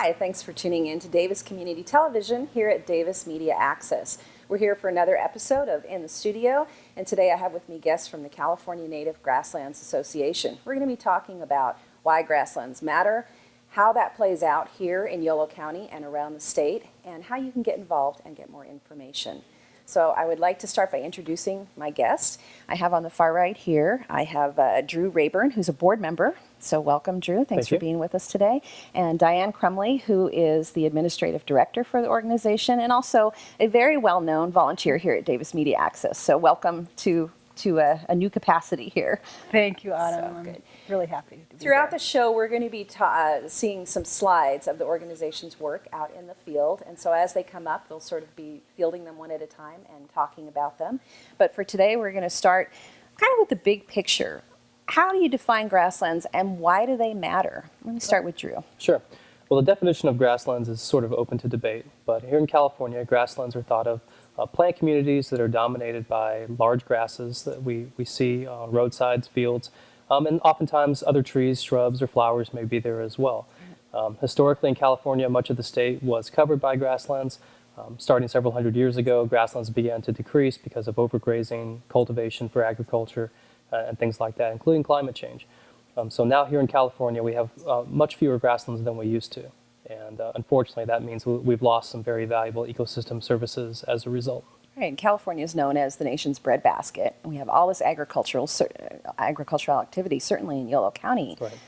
Hi, thanks for tuning in to Davis Community Television here at Davis Media Access. We're here for another episode of In the Studio, and today I have with me guests from the California Native Grasslands Association. We're going to be talking about why grasslands matter, how that plays out here in Yolo County and around the state, and how you can get involved and get more information. So I would like to start by introducing my guest. I have on the far right here, I have Drew Rayburn, who's a board member. So welcome, Drew. Thanks for being with us today. And Diane Crumley, who is the administrative director for the organization and also a very well-known volunteer here at Davis Media Access. So welcome to a new capacity here. Thank you, Autumn. So I'm good. Really happy to be Throughout here. the show, we're going to be seeing some slides of the organization's work out in the field. And so as they come up, they'll sort of be fielding them one at a time and talking about them. But for today, we're going to start kind of with the big picture. How do you define grasslands and why do they matter? Let me start with Drew. Sure. Well, the definition of grasslands is sort of open to debate. But here in California, grasslands are thought of plant communities that are dominated by large grasses that we see on roadsides, fields, and oftentimes other trees, shrubs, or flowers may be there as well. Historically in California, much of the state was covered by grasslands. Starting several hundred years ago, grasslands began to decrease because of overgrazing, cultivation for agriculture, and things like that, including climate change. So now here in California, we have much fewer grasslands than we used to. And unfortunately, that means we've lost some very valuable ecosystem services as a result. Right, and California is known as the nation's breadbasket. We have all this agricultural activity, certainly in Yolo County. Right.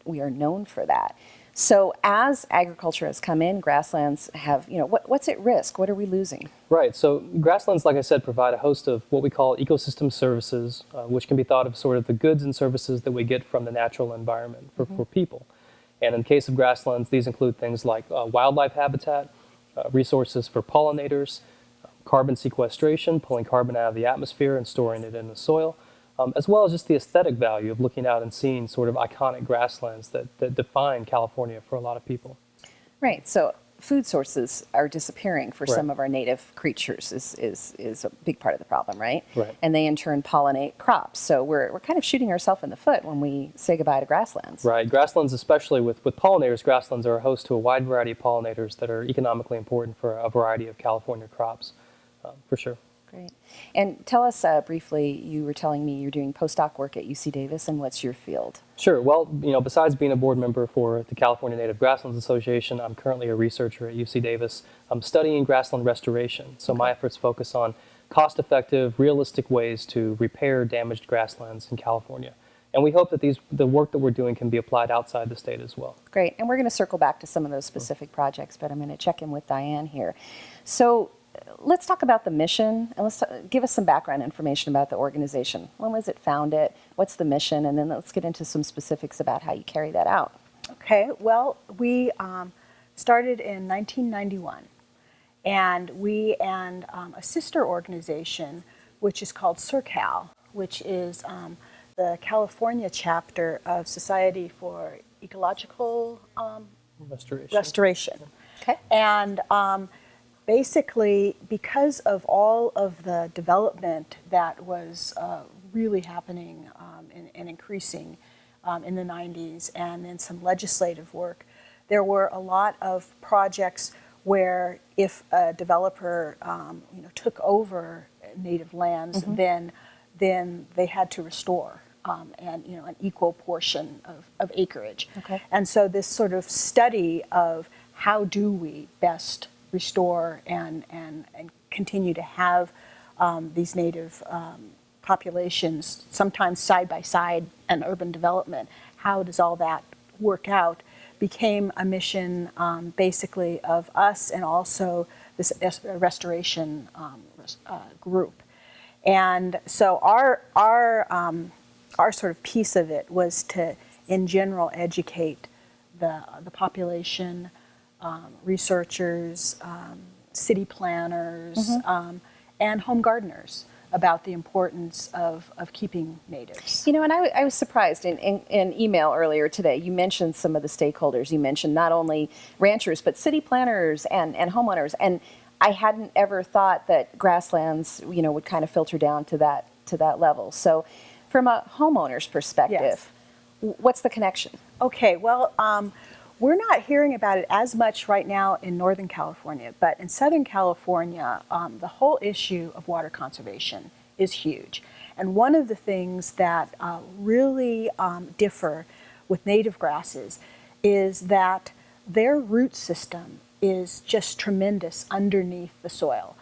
We are known for that. So as agriculture has come in, grasslands have, what's at risk? What are we losing? Right, so grasslands, like I said, provide a host of what we call ecosystem services, which can be thought of sort of the goods and services that we get from the natural environment for people. And in the case of grasslands, these include things like wildlife habitat, resources for pollinators, carbon sequestration, pulling carbon out of the atmosphere and storing it in the soil, as well as just the aesthetic value of looking out and seeing sort of iconic grasslands that define California for a lot of people. Right, so food sources are disappearing for Right. some of our native creatures is a big part of the problem, right? Right. And they in turn pollinate crops. So we're kind of shooting ourselves in the foot when we say goodbye to grasslands. Right, grasslands, especially with pollinators, grasslands are a host to a wide variety of pollinators that are economically important for a variety of California crops, for sure. Great. And tell us briefly, you were telling me you're doing postdoc work at UC Davis, and what's your field? Sure. Well, besides being a board member for the California Native Grasslands Association, I'm currently a researcher at UC Davis. I'm studying grassland restoration. So my efforts focus on cost-effective, realistic ways to repair damaged grasslands in California. And we hope that the work that we're doing can be applied outside the state as well. Great. And we're going to circle back to some of those specific projects, but I'm going to check in with Diane here. So let's talk about the mission, and give us some background information about the organization. When was it founded? What's the mission? And then let's get into some specifics about how you carry that out. Okay, well, we started in 1991, and we and a sister organization, which is called CIRCAL, which is the California chapter of Society for Ecological Restoration. Okay. And basically, because of all of the development that was really happening and increasing in the 90s, and then some legislative work, there were a lot of projects where if a developer took over native lands, then they had to restore an equal portion of acreage. Okay. And so this sort of study of how do we best restore and continue to have these native populations, sometimes side by side, and urban development. How does all that work out? Became a mission basically of us and also this restoration group. And so our sort of piece of it was to, in general, educate the population, researchers, city planners, and home gardeners about the importance of keeping natives. And I was surprised in email earlier today, you mentioned some of the stakeholders. You mentioned not only ranchers, but city planners and homeowners. And I hadn't ever thought that grasslands, would kind of filter down to that level. So from a homeowner's perspective, Yes. what's the connection? Okay, well, We're not hearing about it as much right now in Northern California, but in Southern California, the whole issue of water conservation is huge. And one of the things that really differ with native grasses is that their root system is just tremendous underneath the soil.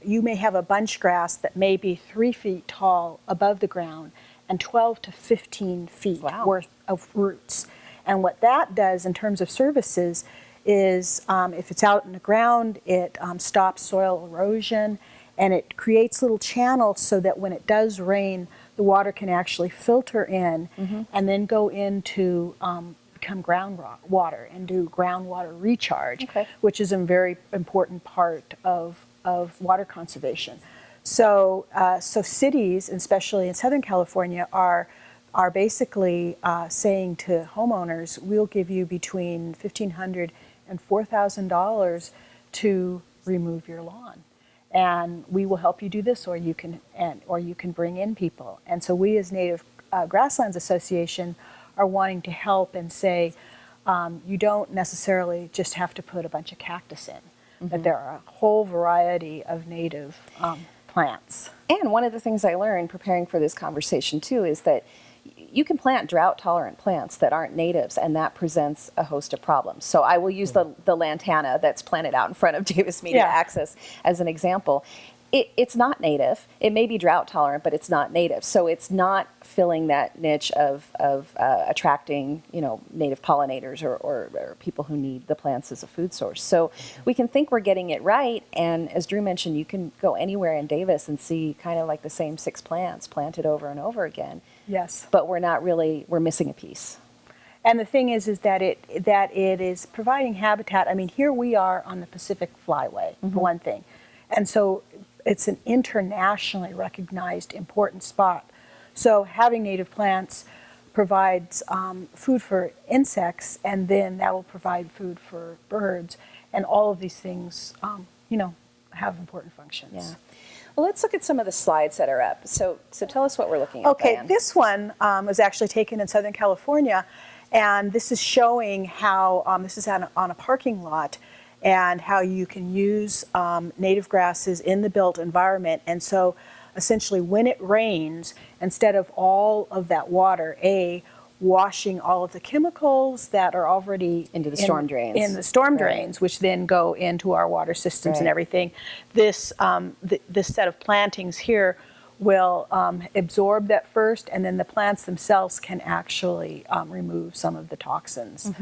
You may have a bunch grass that may be 3 feet tall above the ground and 12 to 15 feet worth of roots. And what that does in terms of services is if it's out in the ground, it stops soil erosion, and it creates little channels so that when it does rain, the water can actually filter in and then go into become groundwater and do groundwater recharge, which is a very important part of water conservation. So, so cities, especially in Southern California, are basically saying to homeowners, we'll give you between $1,500 and $4,000 to remove your lawn, and we will help you do this, or you can bring in people. And so we, as Native Grasslands Association, are wanting to help and say, you don't necessarily just have to put a bunch of cactus in, that there are a whole variety of native plants. And one of the things I learned preparing for this conversation too is that you can plant drought-tolerant plants that aren't natives, and that presents a host of problems. So I will use the lantana that's planted out in front of Davis Media Access as an example. It's not native. It may be drought-tolerant, but it's not native. So it's not filling that niche of attracting, native pollinators or people who need the plants as a food source. So we can think we're getting it right, and as Drew mentioned, you can go anywhere in Davis and see kind of like the same 6 plants planted over and over again. Yes. But we're missing a piece. And the thing is that it is providing habitat. I mean, here we are on the Pacific Flyway, for one thing. And so it's an internationally recognized important spot. So having native plants provides food for insects, and then that will provide food for birds. And all of these things, have important functions. Yeah. Well, let's look at some of the slides that are up. So tell us what we're looking at, Okay, Diane. this one was actually taken in Southern California, and this is showing how, this is on a parking lot, and how you can use native grasses in the built environment. And so essentially when it rains, instead of all of that water, washing all of the chemicals that are already into the storm drains. In the storm drains, which then go into our water systems and everything. This this set of plantings here will absorb that first, and then the plants themselves can actually remove some of the toxins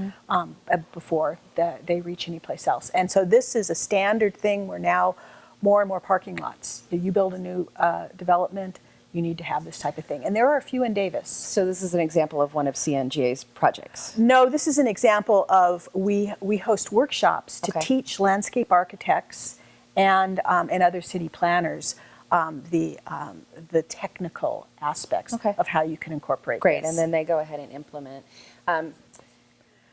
before they reach any place else. And so this is a standard thing where now more and more parking lots. If you build a new development, you need to have this type of thing. And there are a few in Davis. So this is an example of one of CNGA's projects. No, this is an example of, we host workshops to teach landscape architects and other city planners the technical aspects of how you can incorporate this. And then they go ahead and implement.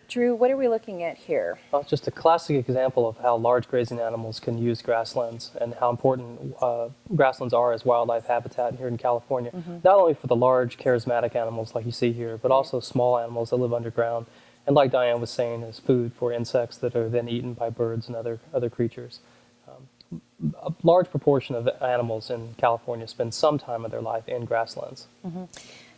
Drew, what are we looking at here? Well, it's just a classic example of how large grazing animals can use grasslands and how important grasslands are as wildlife habitat here in California. Not only for the large charismatic animals like you see here, but also small animals that live underground. And like Diane was saying, as food for insects that are then eaten by birds and other creatures. A large proportion of animals in California spend some time of their life in grasslands.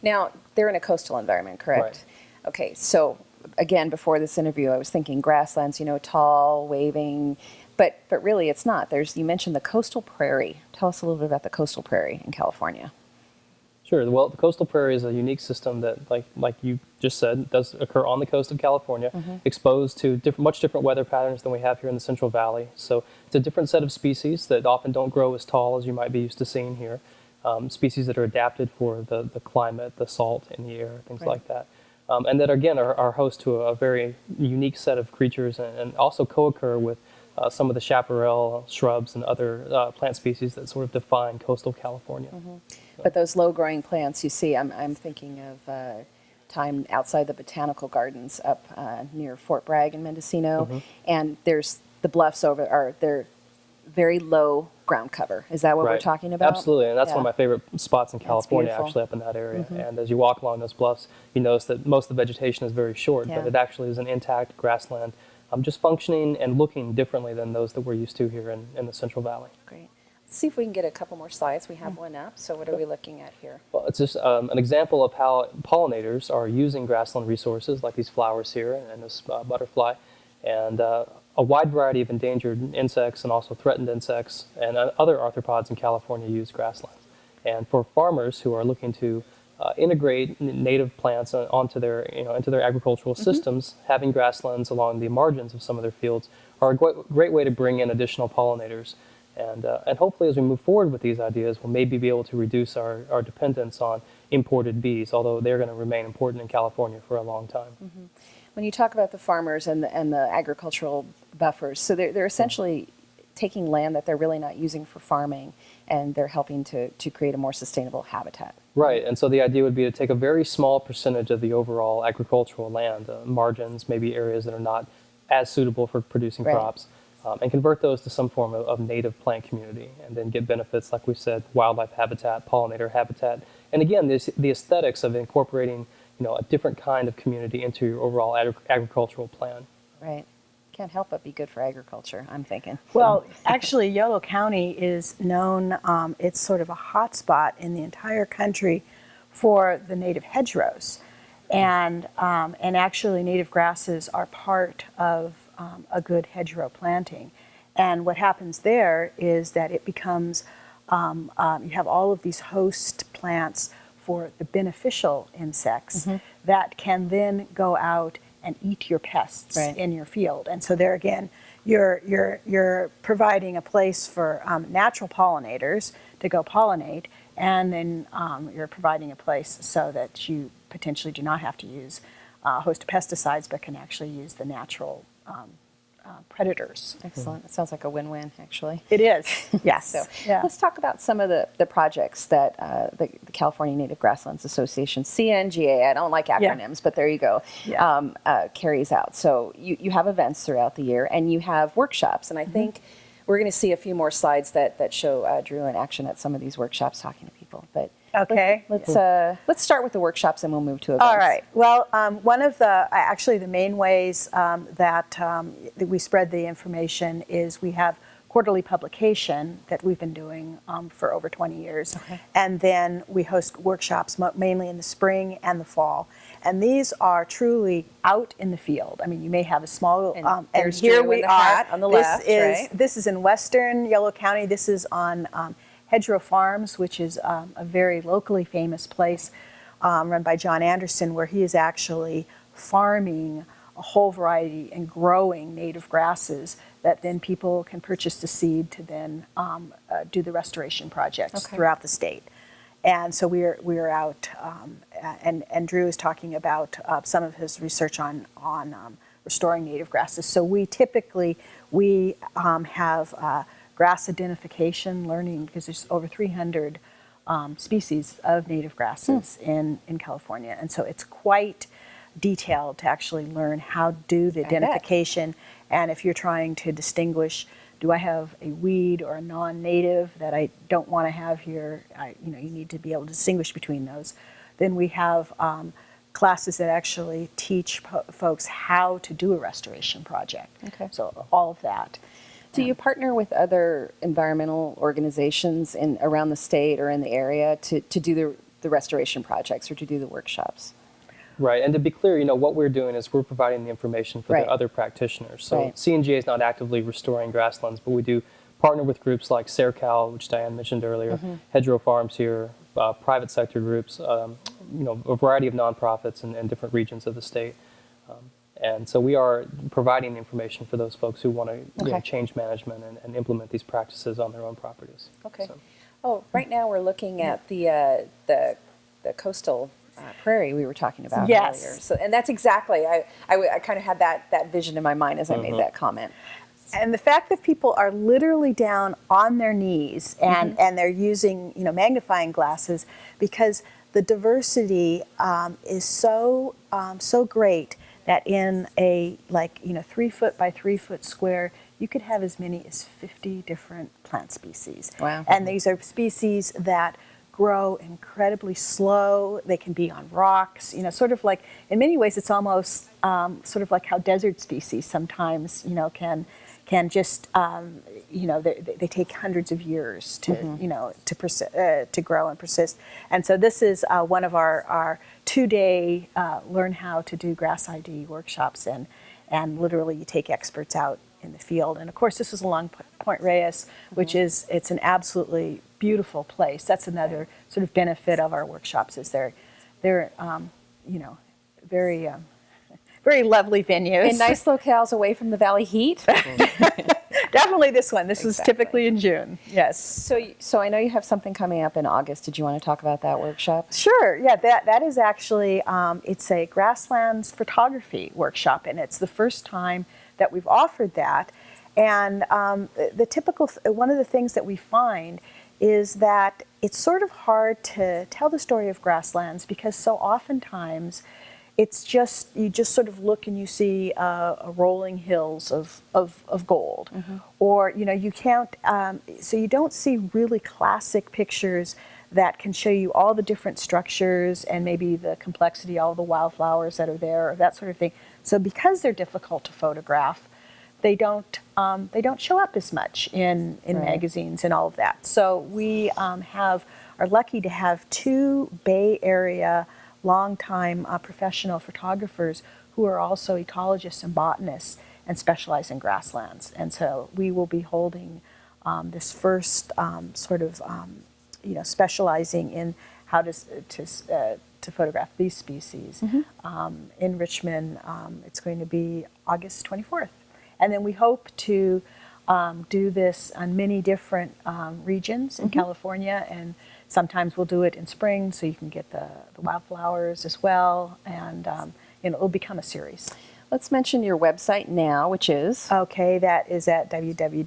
Now, they're in a coastal environment, correct? Right. Okay, so again, before this interview, I was thinking grasslands, tall, waving, but really it's not. You mentioned the coastal prairie. Tell us a little bit about the coastal prairie in California. Sure. Well, the coastal prairie is a unique system that, like you just said, does occur on the coast of California, exposed to much different weather patterns than we have here in the Central Valley. So it's a different set of species that often don't grow as tall as you might be used to seeing here. Species that are adapted for the climate, the salt in the air, things like that. And that, again, are host to a very unique set of creatures and also co-occur with some of the chaparral shrubs and other plant species that sort of define coastal California. But those low-growing plants you see, I'm thinking of time outside the botanical gardens up near Fort Bragg in Mendocino, and there's the bluffs they're very low ground cover. Is that what we're Right. talking about? Absolutely, and that's Yeah. one of my favorite spots in California, beautiful. actually, up in that area. And as you walk along those bluffs, you notice that most of the vegetation is very short, Yeah. but it actually is an intact grassland, just functioning and looking differently than those that we're used to here in the Central Valley. Great. Let's see if we can get a couple more slides. We have one up. So what are we looking at here? Well, it's just an example of how pollinators are using grassland resources, like these flowers here and this butterfly, and a wide variety of endangered insects and also threatened insects and other arthropods in California use grasslands. And for farmers who are looking to integrate native plants onto their, into their agricultural systems, having grasslands along the margins of some of their fields are a great way to bring in additional pollinators. And hopefully, as we move forward with these ideas, we'll maybe be able to reduce our dependence on imported bees, although they're going to remain important in California for a long time. When you talk about the farmers and the agricultural buffers, so they're essentially taking land that they're really not using for farming, and they're helping to create a more sustainable habitat. Right, and so the idea would be to take a very small percentage of the overall agricultural land, margins, maybe areas that are not as suitable for producing Right. crops, and convert those to some form of native plant community, and then get benefits, like we said, wildlife habitat, pollinator habitat, and again, the aesthetics of incorporating a different kind of community into your overall agricultural plan. Right. Can't help but be good for agriculture, I'm thinking. Well, actually, Yolo County is known, it's sort of a hot spot in the entire country for the native hedgerows. And actually, native grasses are part of a good hedgerow planting. And what happens there is that it becomes, you have all of these host plants for the beneficial insects that can then go out and eat your pests Right. in your field. And so there again, you're providing a place for natural pollinators to go pollinate, and then you're providing a place so that you potentially do not have to use a host of pesticides, but can actually use the natural predators. Excellent. It sounds like a win-win, actually. It is, yes. So Yeah. let's talk about some of the projects that the California Native Grasslands Association, CNGA, I don't like acronyms, but there you go, Yeah. carries out. So you have events throughout the year, and you have workshops. And I think we're going to see a few more slides that show Drew in action at some of these workshops talking to people. But Okay. let's start with the workshops, and we'll move to events. All right. Well, one of the main ways that we spread the information is we have quarterly publication that we've been doing for over 20 years. Okay. And then we host workshops mainly in the spring and the fall. And these are truly out in the field. I mean, you may have a small, And and there's here Drew we in the are. hat on the left, right? This is in western Yolo County. This is on Hedgerow Farms, which is a very locally famous place run by John Anderson, where he is actually farming a whole variety and growing native grasses that then people can purchase the seed to then do the restoration projects Okay. throughout the state. And so we are out, and Drew is talking about some of his research on restoring native grasses. So we typically have grass identification learning, because there's over 300 species of native grasses in California, and so it's quite detailed to actually learn how to do the I bet. identification. And if you're trying to distinguish, do I have a weed or a non-native that I don't want to have here? You need to be able to distinguish between those. Then we have classes that actually teach folks how to do a restoration project. Okay. So all of that. Do you partner with other environmental organizations around the state or in the area to do the restoration projects or to do the workshops? Right, and to be clear, what we're doing is we're providing the information for Right. the other practitioners. So Right. CNGA is not actively restoring grasslands, but we do partner with groups like SERCAL, which Diane mentioned earlier, Hedgerow Farms here, private sector groups, a variety of nonprofits in different regions of the state. And so we are providing information for those folks who want to Okay. change management and implement these practices on their own properties. Okay. So- Oh, right now we're looking at the coastal prairie we were talking about Yes. earlier. So, and that's exactly, I kind of had that vision in my mind as I made that comment. And the fact that people are literally down on their knees and they're using magnifying glasses, because the diversity is so great that in a 3 foot by 3 foot square you could have as many as 50 different plant species. Wow. And these are species that grow incredibly slow. They can be on rocks, sort of like, in many ways, it's almost sort of like how desert species sometimes, can just, they take hundreds of years to, to grow and persist. And so this is one of our 2-day learn how to do grass ID workshops, and literally you take experts out in the field. And of course, this is along Point Reyes, which is, it's an absolutely beautiful place. That's another sort of benefit of our workshops, is they're very, very lovely venues. And nice locales away from the valley heat. Definitely this one. This is Exactly. typically in June. Yes. So I know you have something coming up in August. Did you want to talk about that workshop? Sure. Yeah, that is actually, it's a Grasslands photography workshop, and it's the first time that we've offered that. And the typical, one of the things that we find is that it's sort of hard to tell the story of Grasslands, because so oftentimes it's just, you just sort of look and you see a rolling hills of gold. Or, you can't, so you don't see really classic pictures that can show you all the different structures and maybe the complexity, all the wildflowers that are there, or that sort of thing. So because they're difficult to photograph, they don't show up as much in magazines and all of that. So we are lucky to have 2 Bay Area longtime professional photographers who are also ecologists and botanists and specialize in grasslands. And so we will be holding this first specializing in how to photograph these species in Richmond. It's going to be August 24th. And then we hope to do this on many different regions in California, and sometimes we'll do it in spring so you can get the wildflowers as well, and it'll become a series. Let's mention your website now, which is? Okay, that is at www.cnga.org.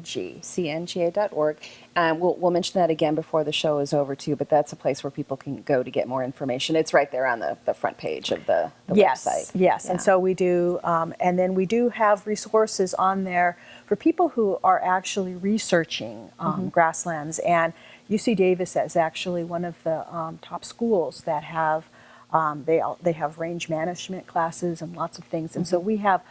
cnga.org. We'll mention that again before the show is over too, but that's a place where people can go to get more information. It's right there on the front page of the website. Yes, Yeah. and so we do, and then we do have resources on there for people who are actually researching grasslands. And UC Davis is actually one of the top schools that have, they have range management classes and lots of things. And so we have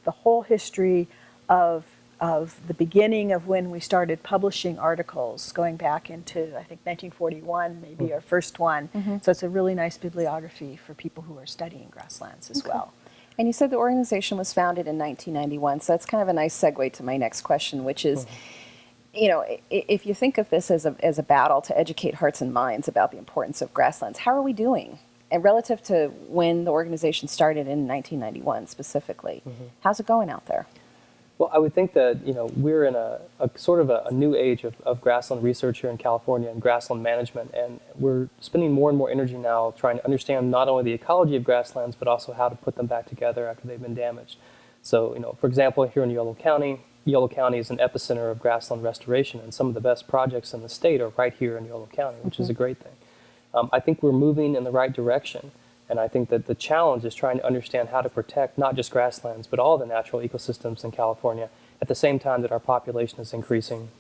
the whole history of the beginning of when we started publishing articles, going back into, I think, 1941, maybe our first one. So it's a really nice bibliography for people who are studying grasslands as well. And you said the organization was founded in 1991, so that's kind of a nice segue to my next question, which is, if you think of this as a battle to educate hearts and minds about the importance of grasslands, how are we doing? And relative to when the organization started in 1991 specifically, how's it going out there? Well, I would think that we're in a sort of a new age of grassland research here in California and grassland management, and we're spending more and more energy now trying to understand not only the ecology of grasslands but also how to put them back together after they've been damaged. So, for example, here in Yolo County is an epicenter of grassland restoration, and some of the best projects in the state are right here in Yolo County, which is a great thing. I think we're moving in the right direction, and I think that the challenge is trying to understand how to protect not just grasslands, but all the natural ecosystems in California at the same time that our population is increasing.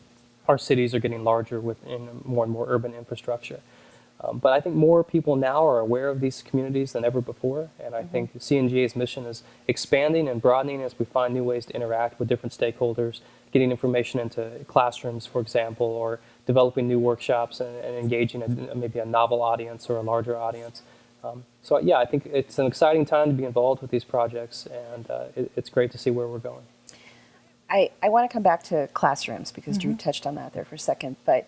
Our cities are getting larger with more and more urban infrastructure. But I think more people now are aware of these communities than ever before, and I think the CNGA's mission is expanding and broadening as we find new ways to interact with different stakeholders, getting information into classrooms, for example, or developing new workshops and engaging maybe a novel audience or a larger audience. So yeah, I think it's an exciting time to be involved with these projects, and it's great to see where we're going. I want to come back to classrooms because Drew touched on that there for a second, but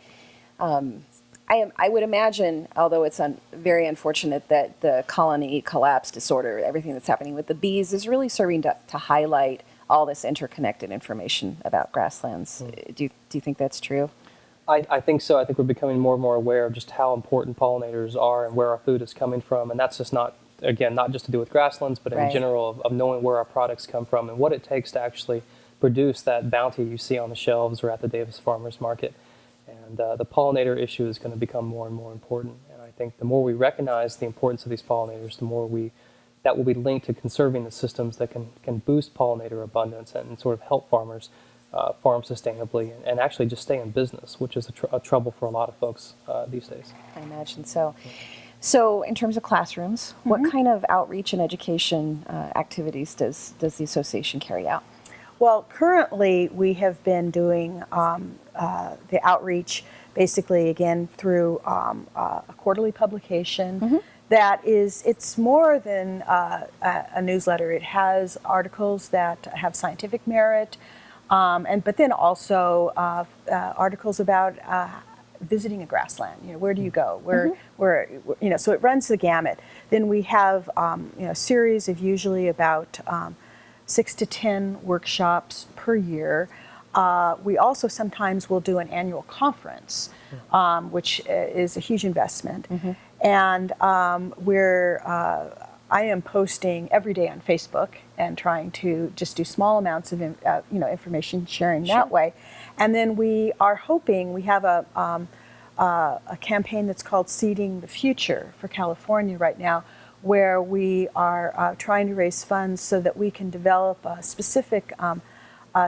I would imagine, although it's very unfortunate that the colony collapse disorder, everything that's happening with the bees, is really serving to highlight all this interconnected information about grasslands. Do you think that's true? I think so. I think we're becoming more and more aware of just how important pollinators are and where our food is coming from. And that's just not just to do with grasslands, but in general of knowing where our products come from and what it takes to actually produce that bounty you see on the shelves or at the Davis Farmers Market. And the pollinator issue is going to become more and more important. And I think the more we recognize the importance of these pollinators, the more we that will be linked to conserving the systems that can boost pollinator abundance and sort of help farmers farm sustainably and actually just stay in business, which is a trouble for a lot of folks these days. I imagine so. So in terms of classrooms, what kind of outreach and education activities does the association carry out? Well, currently we have been doing the outreach basically again through a quarterly publication that it's more than a newsletter. It has articles that have scientific merit, but then also articles about visiting a grassland. Where do you go? Where so it runs the gamut. Then we have a series of usually about 6 to 10 workshops per year. We also sometimes will do an annual conference, which is a huge investment. And I am posting every day on Facebook and trying to just do small amounts of information sharing that way. And then we are hoping, we have a campaign that's called Seeding the Future for California right now, where we are trying to raise funds so that we can develop a specific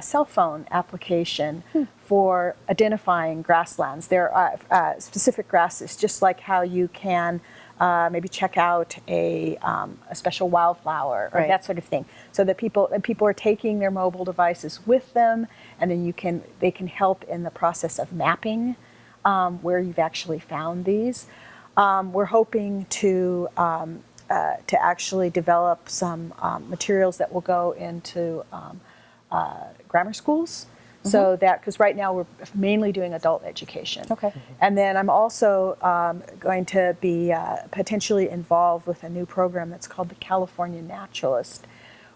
cell phone application for identifying grasslands. There are specific grasses, just like how you can maybe check out a special wildflower or that sort of thing, so that people are taking their mobile devices with them, and then they can help in the process of mapping where you've actually found these. We're hoping to actually develop some materials that will go into grammar schools, so that, because right now we're mainly doing adult education. Okay. And then I'm also going to be potentially involved with a new program that's called the California Naturalist,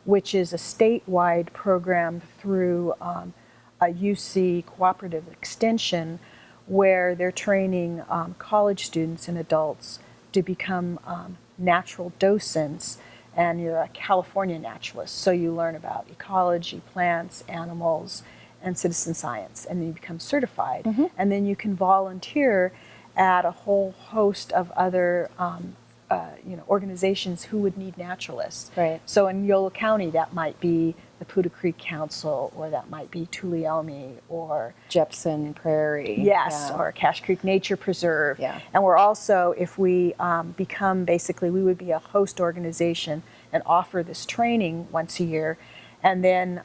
which is a statewide program through a UC cooperative extension, where they're training college students and adults to become natural docents, and you're a California naturalist. So you learn about ecology, plants, animals, and citizen science, and then you become certified. And then you can volunteer at a whole host of other organizations who would need naturalists. Right. So in Yolo County, that might be the Poudre Creek Council, or that might be Tuolumne, or Jepson Prairie. Yes, or Cache Creek Nature Preserve. Yeah. And we're also, if we become, basically, we would be a host organization and offer this training once a year. And then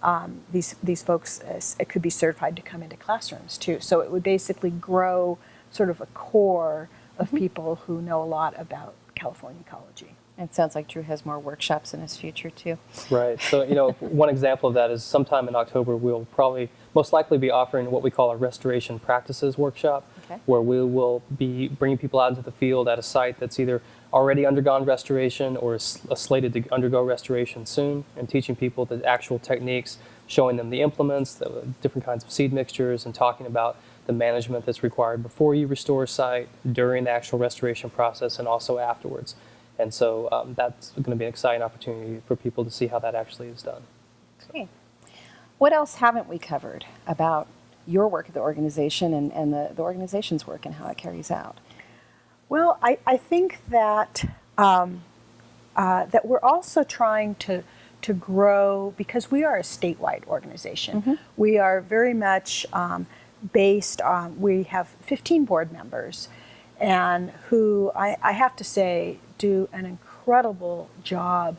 these folks, it could be certified to come into classrooms too. So it would basically grow sort of a core of people who know a lot about California ecology. It sounds like Drew has more workshops in his future too. Right. So, one example of that is sometime in October, we'll probably most likely be offering what we call a restoration practices workshop, where we will be bringing people out into the field at a site that's either already undergone restoration or is slated to undergo restoration soon, and teaching people the actual techniques, showing them the implements, the different kinds of seed mixtures, and talking about the management that's required before you restore a site, during the actual restoration process, and also afterwards. And so that's going to be an exciting opportunity for people to see how that actually is done. Okay. What else haven't we covered about your work at the organization and the organization's work and how it carries out? Well, I think that that we're also trying to grow, because we are a statewide organization. We are very much based on, we have 15 board members, and who I have to say do an incredible job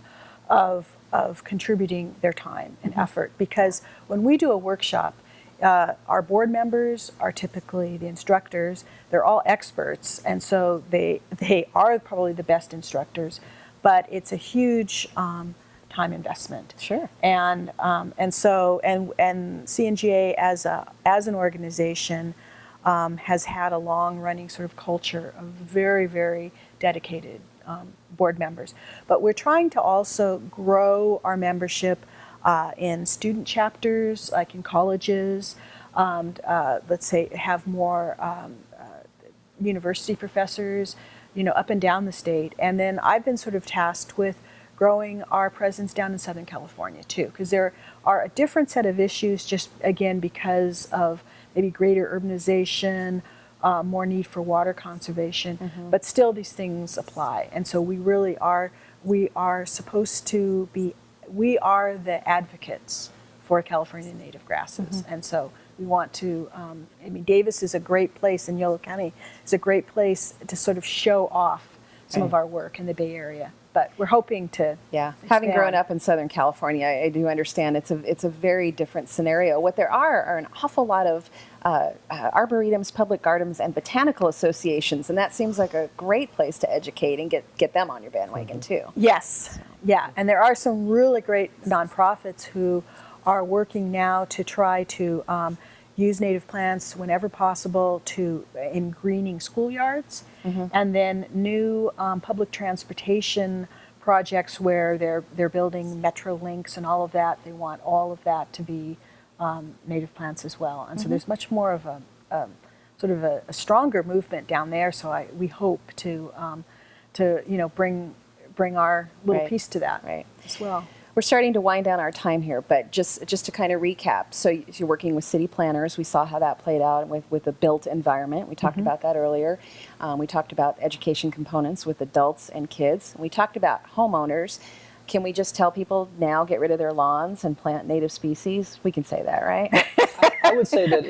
of contributing their time and effort, because when we do a workshop, our board members are typically the instructors. They're all experts, and so they are probably the best instructors, but it's a huge time investment. Sure. And so CNGA as an organization has had a long running sort of culture of very, very dedicated board members. But we're trying to also grow our membership in student chapters, like in colleges. Let's say have more university professors, up and down the state. And then I've been sort of tasked with growing our presence down in Southern California too, because there are a different set of issues, just again because of maybe greater urbanization, more need for water conservation, but still these things apply. And so we really are we are supposed to be, we are the advocates for California native grasses. And so we want to, I mean, Davis is a great place, and Yolo County is a great place to sort of show off some of our work in the Bay Area. But we're hoping to Having grown expand. up in Southern California, I do understand it's a very different scenario. What there are an awful lot of arboretums, public gardens, and botanical associations, and that seems like a great place to educate and get them on your bandwagon too. Yes, yeah, and there are some really great nonprofits who are working now to try to use native plants whenever possible in greening schoolyards, and then new public transportation projects where they're building metro links and all of that. They want all of that to be native plants as well, and so there's much more of a sort of a stronger movement down there. So we hope to bring our little piece to that as well. We're starting to wind down our time here, but just to kind of recap. So you're working with city planners. We saw how that played out with the built environment. We talked about that earlier. We talked about education components with adults and kids. We talked about homeowners. Can we just tell people now get rid of their lawns and plant native species? We can say that, right? I would say that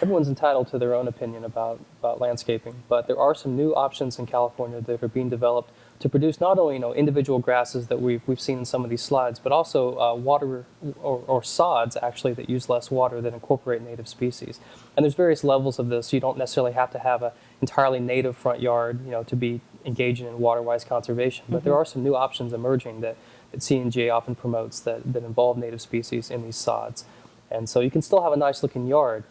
everyone's entitled to their own opinion about landscaping, but there are some new options in California that are being developed to produce not only individual grasses that we've seen in some of these slides, but also water or sods actually that use less water that incorporate native species. And there's various levels of this. You don't necessarily have to have an entirely native front yard, to be engaging in water-wise conservation. But there are some new options emerging that CNGA often promotes that involve native species in these sods. And so you can still have a nice looking yard.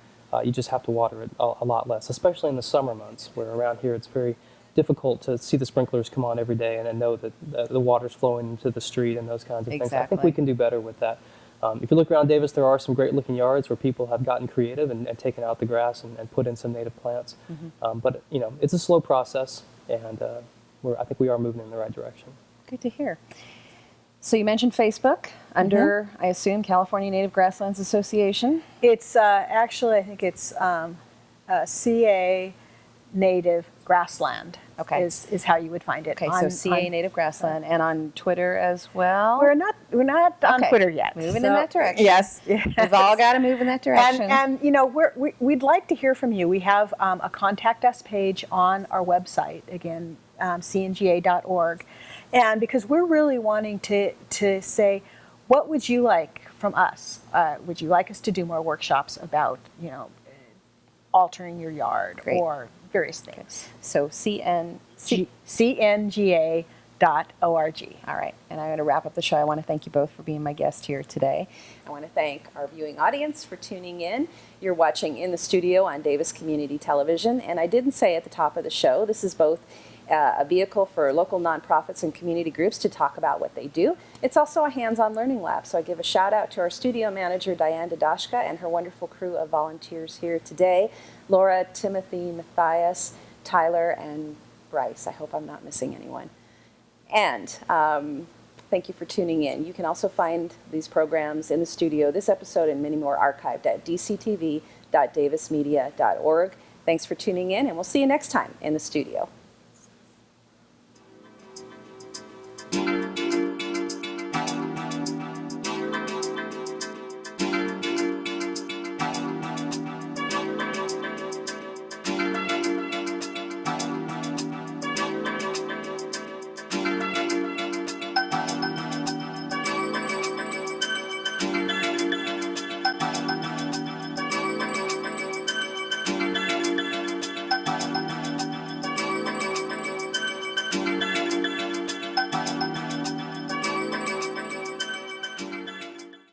You just have to water it a lot less, especially in the summer months, where around here it's very difficult to see the sprinklers come on every day and then know that the water's flowing into the street and those kinds of things. I think we can do better with that. If you look around Davis, there are some great looking yards where people have gotten creative and taken out the grass and put in some native plants. But it's a slow process, and I think we are moving in the right direction. Good to hear. So you mentioned Facebook under, I assume, California Native Grasslands Association. It's actually, I think it's CA Native Grassland. Okay. Is how you would find it. Okay, so CA Native Grassland, and on Twitter as well. We're not on Twitter yet. Moving in that direction. Yes. We've all got to move in that direction. And we'd like to hear from you. We have a contact us page on our website, again, cnga.org. And because we're really wanting to say, what would you like from us? Would you like us to do more workshops about, altering your yard or various things? So cnga.org. All right, and I'm going to wrap up the show. I want to thank you both for being my guest here today. I want to thank our viewing audience for tuning in. You're watching In the Studio on Davis Community Television, and I didn't say at the top of the show, this is both a vehicle for local nonprofits and community groups to talk about what they do. It's also a hands-on learning lab, so I give a shout out to our studio manager, Diane and her wonderful crew of volunteers here today, Laura, Timothy, Matthias, Tyler, and Bryce. I hope I'm not missing anyone. And thank you for tuning in. You can also find these programs in the studio, this episode and many more archived at dctv.davismedia.org. Thanks for tuning in, and we'll see you next time in the studio.